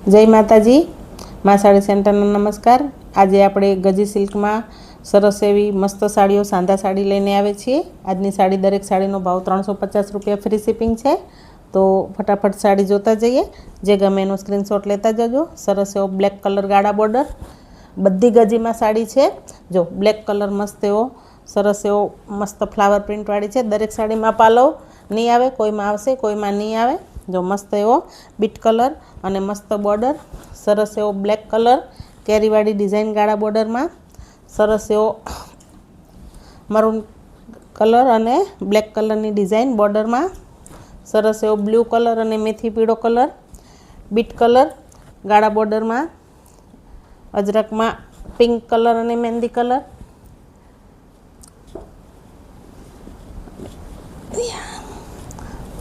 जय माताजी। मां साड़ी सेंटरना नमस्कार। आज आपणे गजी सिल्क में सरस एवी मस्त साड़ीओ सांधा साड़ी लईने आवे छीए। आजनी साड़ी दरेक साड़ीनो भाव 350 रुपया फ्री शिपिंग है। तो फटाफट साड़ी जोता जाइए। जे गमे एनो स्क्रीनशॉट लेता जजो। सरस एवो ब्लेक कलर गाड़ा बॉर्डर बधी गजी में साड़ी है। जो ब्लेक कलर मस्त एवो सरस एवो मस्त फ्लावर प्रिंट वाली है। दरेक साड़ी में पालव नहीं आवे, कोई में आवशे कोई में नहीं आवे। जो मस्त एवो बीट कलर अने मस्त बॉर्डर सरस एवो ब्लेक कलर केरीवाड़ी डिजाइन गाड़ा बॉर्डर में सरस एवो मरून कलर अने ब्लेक कलर की डिजाइन बॉर्डर में सरस एवो ब्लू कलर अने मेथी पीळो कलर बीट कलर गाड़ा बॉर्डर में अजरक में पिंक कलर अने मेहंदी कलर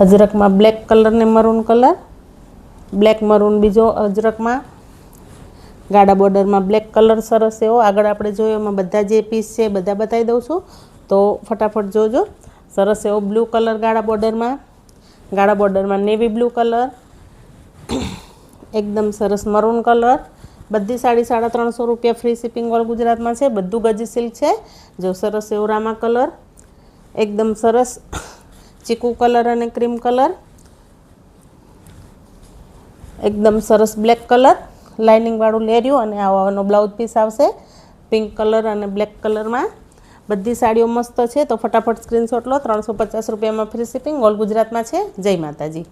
अजरक में ब्लेक कलर ने मरून कलर ब्लेक मरून बीजो अजरक में गाड़ा बॉर्डर में ब्लेक कलर सरस एवो आगळ आपणे जोयो एमां बधा जे पीस छे बधा बतावी दऊं छुं तो फटाफट जोजो। सरस एवो ब्लू कलर गाड़ा बॉर्डर में नेवी ब्लू कलर एकदम सरस मरून कलर बधी साड़ी 350 रुपया फ्री शिपिंग ऑल गुजरात में है। बधु गजी सिल्क है। जो सरस एवो रामा कलर एकदम सरस चीकू कलर अने क्रीम कलर एकदम सरस ब्लेक कलर लाइनिंग वाळुं लेरियो अने आवनो ब्लाउज पीस आवशे पिंक कलर अने ब्लेक कलर में। बधी साड़ीओ मस्त है। तो फटाफट स्क्रीनशॉट लो। 350 रुपया में फ्री शिपिंग ऑल गुजरात में है। जय माताजी।